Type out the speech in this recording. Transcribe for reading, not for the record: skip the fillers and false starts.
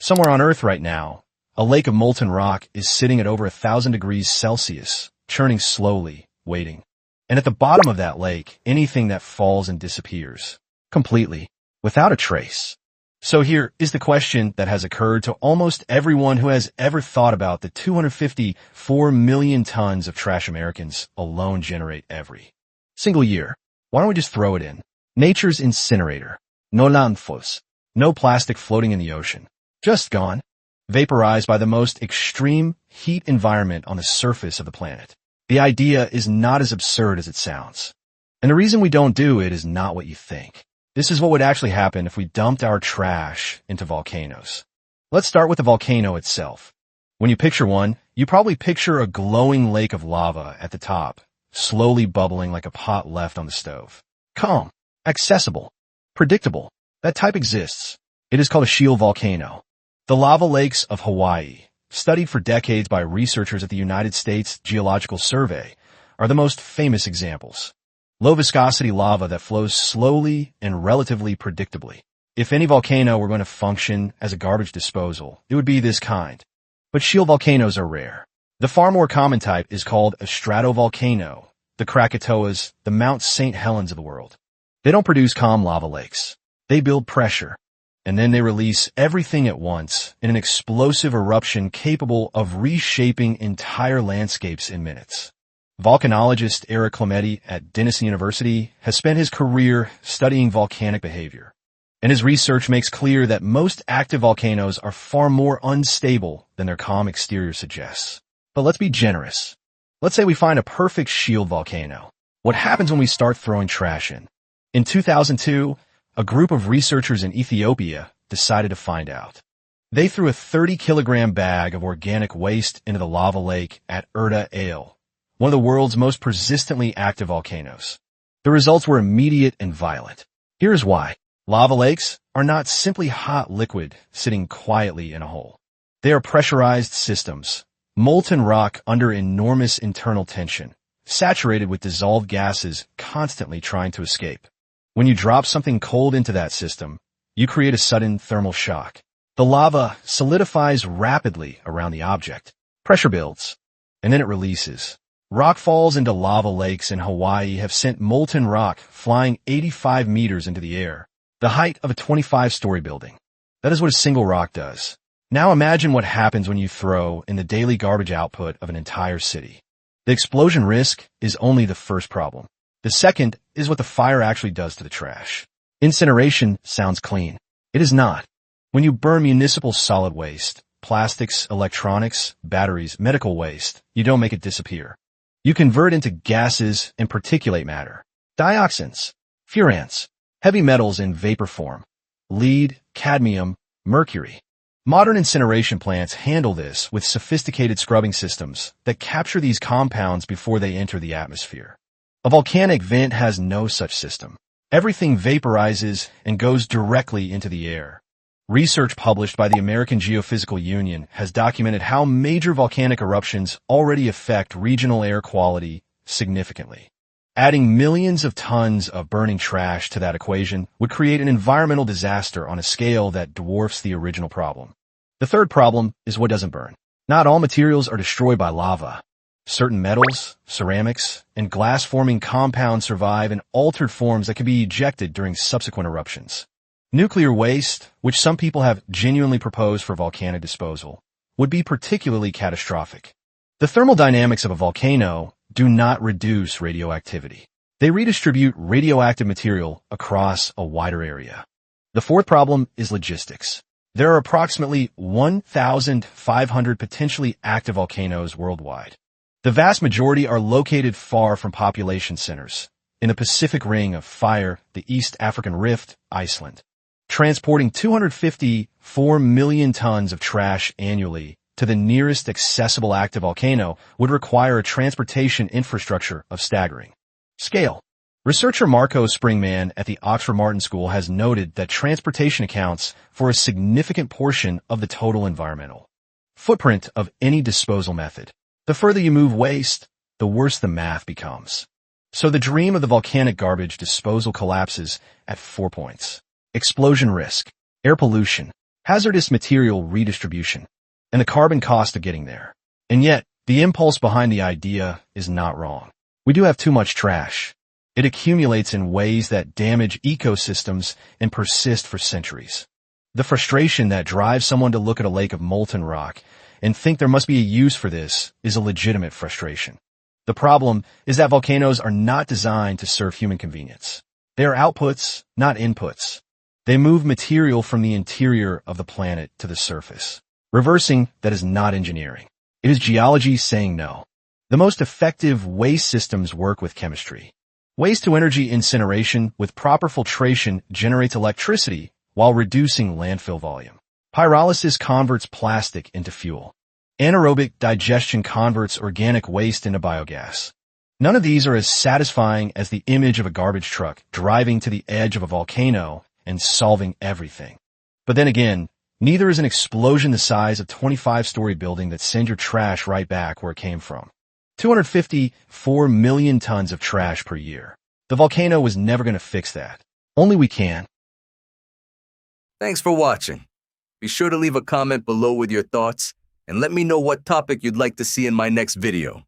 Somewhere on Earth right now, a lake of molten rock is sitting at over 1,000 degrees Celsius, churning slowly, waiting. And at the bottom of that lake, anything that falls and disappears. Completely. Without a trace. So here is the question that has occurred to almost everyone who has ever thought about the 254 million tons of trash Americans alone generate every single year. Why don't we just throw it in? Nature's incinerator. No landfills. No plastic floating in the ocean. Just gone. Vaporized by the most extreme heat environment on the surface of the planet. The idea is not as absurd as it sounds. And the reason we don't do it is not what you think. This is what would actually happen if we dumped our trash into volcanoes. Let's start with the volcano itself. When you picture one, you probably picture a glowing lake of lava at the top, slowly bubbling like a pot left on the stove. Calm, accessible, predictable. That type exists. It is called a shield volcano. The lava lakes of Hawaii, studied for decades by researchers at the United States Geological Survey, are the most famous examples. Low-viscosity lava that flows slowly and relatively predictably. If any volcano were going to function as a garbage disposal, it would be this kind. But shield volcanoes are rare. The far more common type is called a stratovolcano, the Krakatoas, the Mount St. Helens of the world. They don't produce calm lava lakes. They build pressure, and then they release everything at once in an explosive eruption capable of reshaping entire landscapes in minutes. Volcanologist Eric Clementi at Denison University has spent his career studying volcanic behavior, and his research makes clear that most active volcanoes are far more unstable than their calm exterior suggests. But let's be generous. Let's say we find a perfect shield volcano. What happens when we start throwing trash in? In 2002, a group of researchers in Ethiopia decided to find out. They threw a 30-kilogram bag of organic waste into the lava lake at Erta Ale, one of the world's most persistently active volcanoes. The results were immediate and violent. Here's why. Lava lakes are not simply hot liquid sitting quietly in a hole. They are pressurized systems, molten rock under enormous internal tension, saturated with dissolved gases constantly trying to escape. When you drop something cold into that system, you create a sudden thermal shock. The lava solidifies rapidly around the object. Pressure builds, and then it releases. Rockfalls into lava lakes in Hawaii have sent molten rock flying 85 meters into the air, the height of a 25-story building. That is what a single rock does. Now imagine what happens when you throw in the daily garbage output of an entire city. The explosion risk is only the first problem. The second is what the fire actually does to the trash. Incineration sounds clean. It is not. When you burn municipal solid waste, plastics, electronics, batteries, medical waste, you don't make it disappear. You convert into gases and particulate matter, dioxins, furans, heavy metals in vapor form, lead, cadmium, mercury. Modern incineration plants handle this with sophisticated scrubbing systems that capture these compounds before they enter the atmosphere. A volcanic vent has no such system. Everything vaporizes and goes directly into the air. Research published by the American Geophysical Union has documented how major volcanic eruptions already affect regional air quality significantly. Adding millions of tons of burning trash to that equation would create an environmental disaster on a scale that dwarfs the original problem. The third problem is what doesn't burn. Not all materials are destroyed by lava. Certain metals, ceramics, and glass-forming compounds survive in altered forms that can be ejected during subsequent eruptions. Nuclear waste, which some people have genuinely proposed for volcanic disposal, would be particularly catastrophic. The thermal dynamics of a volcano do not reduce radioactivity. They redistribute radioactive material across a wider area. The fourth problem is logistics. There are approximately 1,500 potentially active volcanoes worldwide. The vast majority are located far from population centers, in the Pacific Ring of Fire, the East African Rift, Iceland. Transporting 254 million tons of trash annually to the nearest accessible active volcano would require a transportation infrastructure of staggering scale. Researcher Marco Springman at the Oxford Martin School has noted that transportation accounts for a significant portion of the total environmental footprint of any disposal method. The further you move waste, the worse the math becomes. So the dream of the volcanic garbage disposal collapses at 4 points. Explosion risk, air pollution, hazardous material redistribution, and the carbon cost of getting there. And yet, the impulse behind the idea is not wrong. We do have too much trash. It accumulates in ways that damage ecosystems and persist for centuries. The frustration that drives someone to look at a lake of molten rock and think there must be a use for this is a legitimate frustration. The problem is that volcanoes are not designed to serve human convenience. They are outputs, not inputs. They move material from the interior of the planet to the surface. Reversing that is not engineering. It is geology saying no. The most effective waste systems work with chemistry. Waste-to-energy incineration with proper filtration generates electricity while reducing landfill volume. Pyrolysis converts plastic into fuel. Anaerobic digestion converts organic waste into biogas. None of these are as satisfying as the image of a garbage truck driving to the edge of a volcano and solving everything. But then again, neither is an explosion the size of a 25-story building that sends your trash right back where it came from. 254 million tons of trash per year. The volcano was never going to fix that. Only we can. Thanks for watching. Be sure to leave a comment below with your thoughts and let me know what topic you'd like to see in my next video.